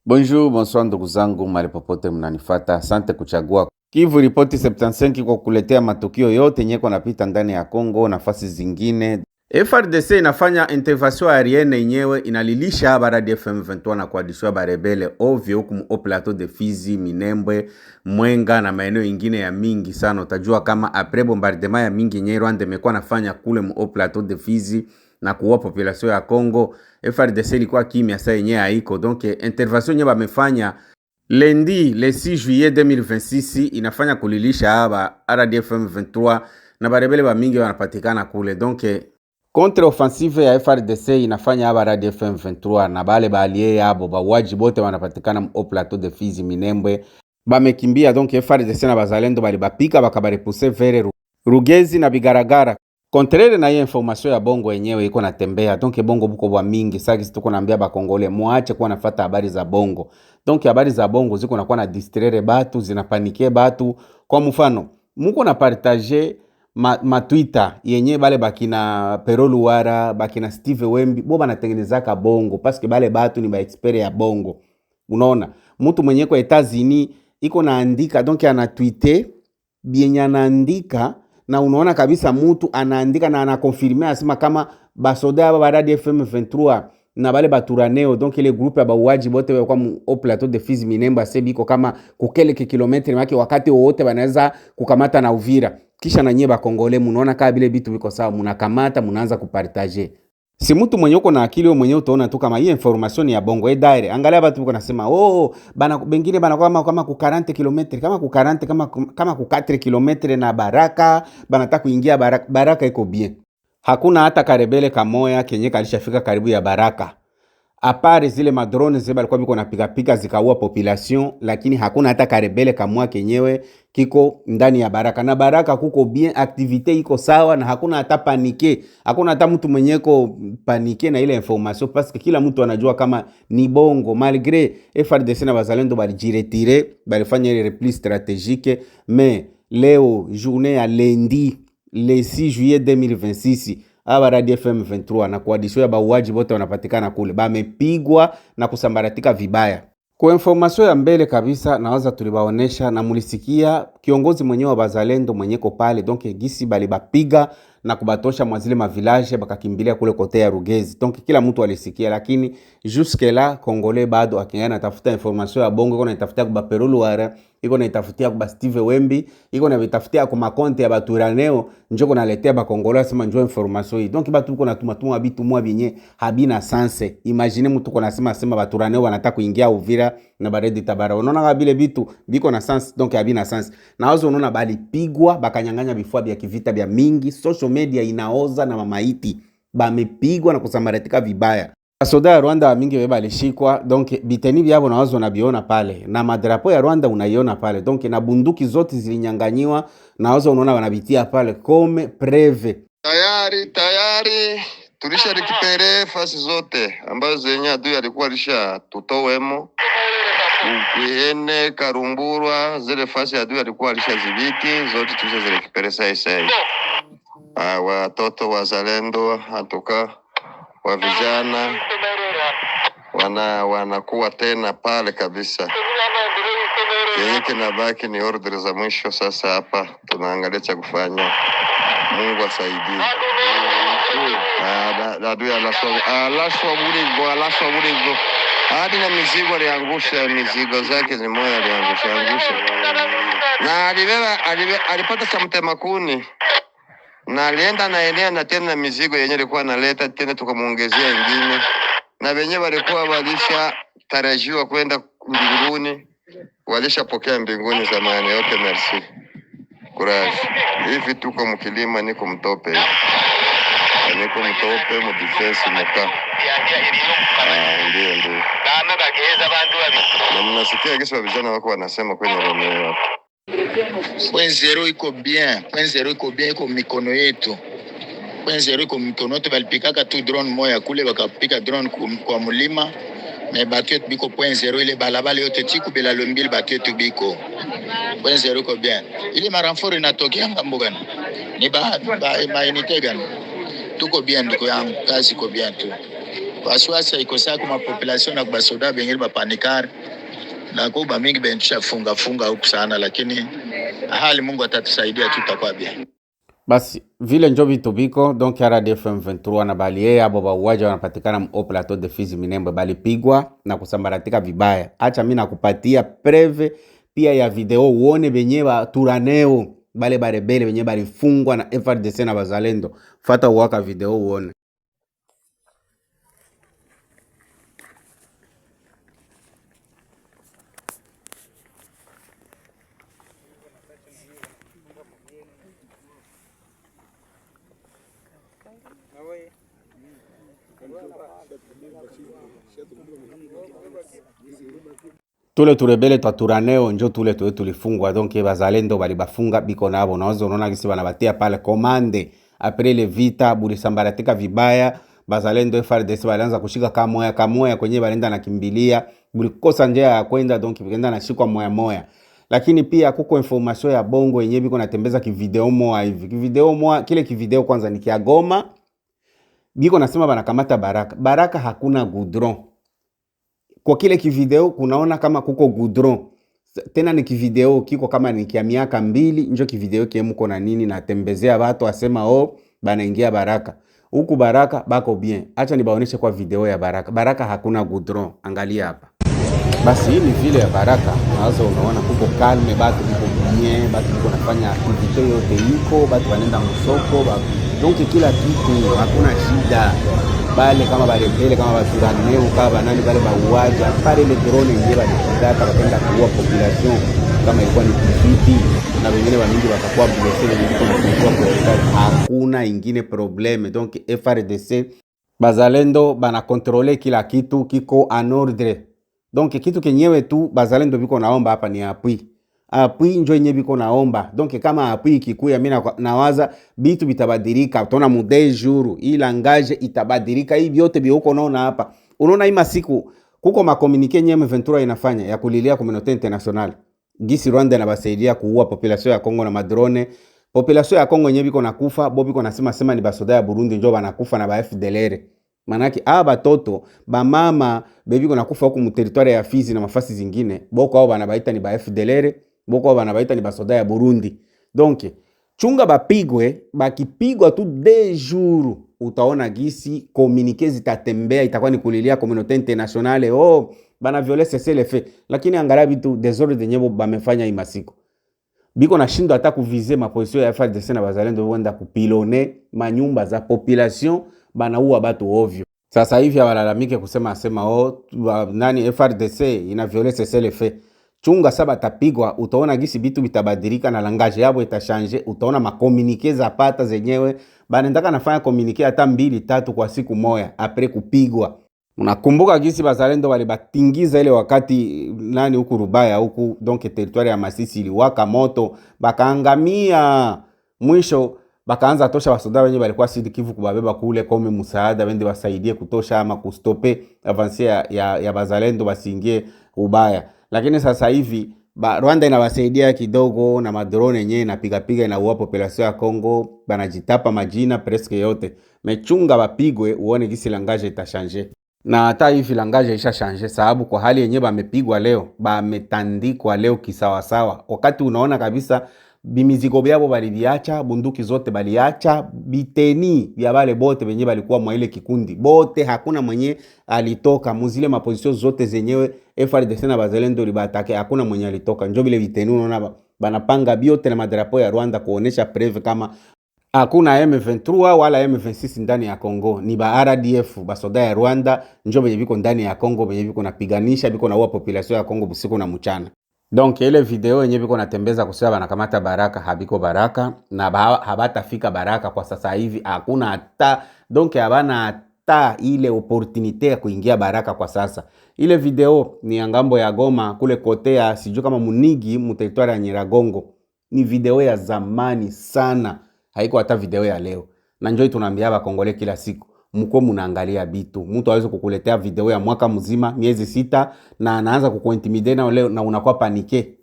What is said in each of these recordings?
Bonjour, bonsoir ndugu zangu mahali popote mnanifata. Asante kuchagua Kivu Ripoti 75 kwa kuletea matukio yote nyeko napita ndani ya Kongo nafasi zingine. FRDC inafanya intervention aérienne yenyewe inalilisha habari ya FM23 na kuadishwa barebele ovyo huku mu plateau de Fizi, Minembwe, Mwenga na maeneo ingine ya mingi sana. Utajua kama après bombardement ya mingi yenyewe Rwanda imekuwa nafanya kule mu plateau de Fizi na kuwa population ya Kongo, FRDC ilikuwa kimya saa yenyewe haiko. Donc intervention yenyewe bamefanya lundi le 6 juillet 2026 inafanya kulilisha haba RDF M23 na barebele ba mingi wanapatikana kule. Donc contre offensive ya FRDC inafanya haba RDF M23 na bale balie yabo bawaji bote wanapatikana mu plateau de Fizi, Minembwe bamekimbia. Donc FRDC na bazalendo bali bapika bakabarepuse vere Rugezi na Bigaragara. Contraire na hiyo information ya bongo yenyewe iko natembea. Donc bongo buko bwa mingi. Sasa tuko naambia ba Kongole muache kuwa nafuata habari za bongo. Donc habari za bongo ziko nakuwa na distraire batu, zinapanikie batu. Kwa mfano, muko na partager ma Twitter yenye bale bakina Pero Luara, bakina Steve Wembi, bo banatengenezaka bongo parce que bale batu ni ba expert ya bongo. Unaona? Mtu mwenye kwa Etats-Unis iko naandika, donc ana tweete bienya anaandika na unaona kabisa mtu anaandika na anakonfirmea asema kama basoda ba Radio FM 23 na bale baturaneo, donc ile groupe ya bauaji bote kwa au plateau de Fizi, Minembwe sebiko kama kukeleke kilometri maki wakati wote banaweza kukamata na Uvira. Kisha na nyeba Kongole munaona kama bile bitu biko sawa, munakamata munaanza kupartager. Si mtu mwenye uko na akili wewe mwenyewe utaona tu kama hii information ya bongo daire. Angalia watu biko nasema bana bengine bana kama ku 40 km kama ku 40 kama ku 4 km na Baraka banataka kuingia Baraka iko bien. Hakuna hata karebele kamoya kenye kalishafika karibu ya Baraka. Apare zile madrone zile balikuwa biko napiga zikaua population, lakini hakuna hata karebele kamwa kenyewe kiko ndani ya Baraka. Na Baraka kuko bien, activite iko sawa na hakuna hata panike. Hakuna hata mtu mwenyeko panike na ile information parce que kila mtu anajua kama ni bongo. Malgré FRDC na bazalendo balijiretire, balifanya ile repli stratégique, mais leo journée ya lundi le 6 juillet 2026 aba Radio FM 23 na kuadisho ya bauaji bote wanapatikana kule bamepigwa na kusambaratika vibaya. Kwa information ya mbele kabisa nawaza tulibaonesha na mulisikia kiongozi mwenyewe wa bazalendo mwenyeko pale, donc gisi bali bapiga na kubatosha mwazile ma village bakakimbilia kule kote ya Rugezi. Donc kila mtu alisikia, lakini jusque là Kongole bado akingana tafuta information ya bongo, iko na tafuta kwa Pero Luara, iko na tafutia kwa Steve Wembi, iko na vitafutia kwa makonte ya baturaneo, njoko naletea ba Kongole sema njoo information hii. Donc batu uko natuma bitu mwa binye habina sanse. Imagine mtu uko nasema baturaneo wanataka kuingia Uvira na baredi Tabara. Unaona kabile bitu biko na sense, donc habina sense. Na wazo unaona bali pigwa bakanyanganya bifua bya kivita bya mingi, social media inaoza na mamaiti bamepigwa na kusambaratika vibaya. Soda ya Rwanda mingi weba alishikwa, donc biteni byabo na wazo nabiona pale, na madrapo ya Rwanda unaiona pale, donc na bunduki zote zilinyanganywa na wazo unaona wanabitia pale kome preve. Tayari tulisha rekipere fasi zote ambazo zenye adui alikuwa alisha tutowemo Ukiene Karumburwa, zile fasi adui alikuwa alishazibiti zote tulisha zirekipere sasa. Watoto wazalendo hatoka wa vijana wanakuwa tena pale kabisa. Yenye kinabaki ni order za mwisho sasa. Hapa tunaangalia cha kufanya. Mungu asaidie. Adui alaswa buligo. Hadi na mizigo aliangusha, mizigo zake zimoya aliangusha. Na alipata cha mtema kuni. Na alienda na enea na tena mizigo yenye alikuwa analeta tena tukamuongezea nyingine. Na wenyewe walikuwa walisha tarajiwa kwenda mbinguni, walishapokea mbinguni zamani. Yote merci. Courage. Hivi tuko mkilima, niko mtope. Niko mtope mu defense muka. Ndio. Na mnasikia kisa vijana wako wanasema kwenye Romeo. Point zero iko bien, iko mikono yetu. Point zero iko mikono yetu, balipikaka tu drone moya kule bakapika drone kwa mulima. Me batu yetu biko point zero, ile balabala yote tiku bila lombili batu yetu biko. Point zero iko bien. Ile maranforo inatokea ngambo gani? Ni ba unité gani? Tuko bien ndugu yangu, kazi iko bien tu. wasiwasi ikosa kuma population na kubasoda bengine bapanikari na kuba mingi bentusha funga huku sana, lakini hali Mungu atatusaidia tutakuwa bien. Basi vile njo vitu biko donc RDF M23 na balie abo bauaja wanapatikana mu plateau de Fizi Minembwe balipigwa na kusambaratika vibaya. Acha mimi nakupatia preve pia ya video uone benye ba turaneo bale barebele benye balifungwa na FARDC na bazalendo. Fata uwaka video uone. Tule turebele twa turaneo njo tule tulifungwa donc bazalendo bali bafunga biko nabo naozo unaona kisi banabatia pale komande après le vita bulisambaratika vibaya bazalendo FARDC balianza kushika kamoya kwenye balenda na kimbilia bulikosa njia ya kwenda donc bikaenda na shikwa moya lakini pia kuko information ya bongo yenyewe biko natembeza kivideo moa hivi kivideo moa kile kivideo kwanza ni kia Goma biko nasema banakamata Baraka hakuna goudron. Kwa kile kivideo kunaona kama kuko goudron. Tena ni kivideo kiko kama ni kia miaka 2 njo kivideo kiemuko na nini na tembezea watu asema banaingia Baraka. Huku Baraka bako bien. Acha nibaoneshe kwa video ya Baraka hakuna goudron. Angalia hapa. Basi hii ni vile ya Baraka. Nazo unaona kuko kalme batu kuko bien, batu kuko nafanya activite yote iko, batu wanaenda msoko, donc kila kitu hakuna shida. Bale kama barebele kama baturaneo kama banani bale bauaja pale ile drone ndio balikata bakenda kuua population kama ilikuwa ni kifiti na wengine waningi watakuwa blessé kwa hakuna ingine probleme. Donc FARDC bazalendo bana contrôler kila kitu kiko en ordre. Donc kitu kenyewe tu bazalendo biko naomba hapa ni appui njo yenyewe biko naomba. Donc kama appui kikuya mimi nawaza bitu bitabadilika. Utaona mu 2 jours hii langage itabadilika. Hii vyote bioko naona hapa. Unaona hii masiku kuko makomunike nyewe M23 inafanya ya kulilia communauté internationale. Gisi Rwanda inabasaidia kuua population ya Kongo na madrone. Population ya Kongo yenyewe biko nakufa, bobi biko nasema ni basoda ya Burundi njo banakufa na ba FDLR. Manaki batoto ba mama bebi kuna kufa huko mu territoire ya Fizi na mafasi zingine boko hao banabaita ni ba FDLR, boko hao banabaita ni basoda ya Burundi. Donc chunga bapigwe, bakipigwa tu 2 jours utaona gisi communiqué zitatembea itakuwa ni kulilia communauté internationale bana violer cesser les faits. Lakini angalia bitu desordre de nyebo bamefanya imasiko biko na shindo hata kuviser ma position ya FARDC na bazalendo wenda kupilone manyumba za population banaua batu ovyo. Sasa hivi walalamike kusema nani FARDC ina violer cesser les faits. Chunga saba tapigwa utaona gisi bitu bitabadilika na langage yabo itashange. Utaona makomunike za pata zenyewe banendaka nafanya komunike hata 2-3 kwa siku moya apres kupigwa. Unakumbuka gisi bazalendo wale batingiza ile wakati nani huku Rubaya huku donc territoire ya Masisi iliwaka moto bakaangamia. Mwisho bakaanza tosha basoda wenye balikuwa Sud Kivu kubabeba kule kome msaada wende wasaidie kutosha ama kustope avancer ya bazalendo basiingie Ubaya. Lakini sasa hivi Rwanda inawasaidia kidogo na madrone yenyewe inapiga inaua population ya Kongo, banajitapa majina presque yote. Mechunga bapigwe uone gisi langage itashange. Na hata hivi langage isha change sababu kwa hali yenyewe bamepigwa leo, bametandikwa leo kisawasawa. Wakati unaona kabisa bimizigo byabo baliviacha, bunduki zote baliacha, biteni vya bale bote benye balikuwa mwa ile kikundi bote, hakuna mwenye alitoka muzile maposition zote zenyewe FARDC na bazalendo libatake, hakuna mwenye alitoka. Njo bile biteni unaona banapanga biote na madrapo ya Rwanda kuonesha preve kama hakuna M23 wala M26 ndani ya Kongo, ni ba RDF basoda ya Rwanda njo benye biko ndani ya Kongo, benye biko napiganisha, biko naua population ya Kongo busiku na mchana. Donc ile video yenye biko natembeza kusema banakamata Baraka, habiko Baraka na habatafika Baraka kwa sasa hivi, hakuna hata donc habana hata ile opportunité ya kuingia Baraka kwa sasa. Ile video ni ya ngambo ya Goma kule kotea sijui kama Munigi mu territoire ya Nyiragongo. Ni video ya zamani sana, haiko hata video ya leo. Na njoo tunaambia Bakongole kila siku mko munaangalia bitu. Mtu aweze kukuletea video ya mwaka mzima, miezi 6 na anaanza kukuintimidate na leo na unakuwa panike.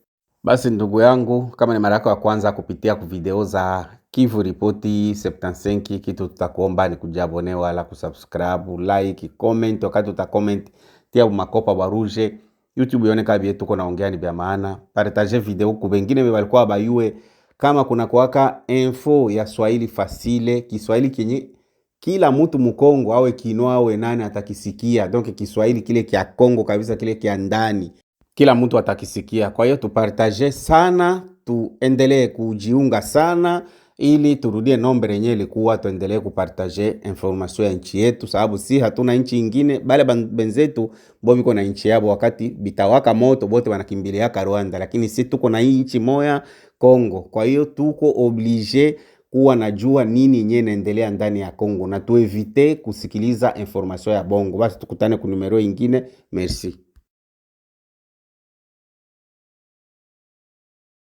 Basi ndugu yangu, kama ni mara yako ya kwanza kupitia ku video za Kivu Ripoti 75, kitu tutakuomba ni kujabone wala kusubscribe, like, comment. Wakati utacomment tia makopa baruje YouTube ione kama bietu tuko naongea ni bya maana. Partage video ku wengine walikuwa bayue kama kuna kuwaka info ya Swahili fasile, Kiswahili kenye kila mtu mkongo awe kinwa awe nani atakisikia. Donc Kiswahili kile kia Kongo kabisa, kile kia ndani kila mtu atakisikia. Kwa hiyo tupartage sana, tuendelee kujiunga sana ili turudie nombre yenyewe ilikuwa, tuendelee kupartage information ya nchi yetu, sababu si hatuna nchi nyingine, bale benzetu bo biko na nchi yabo. Wakati bitawaka moto bote wanakimbilia Rwanda, lakini si tuko na hii nchi moya Kongo. Kwa hiyo tuko oblige kuwa najua nini yenyewe inaendelea ndani ya Kongo na tuevite kusikiliza information ya bongo. Basi tukutane ku numero ingine. Merci.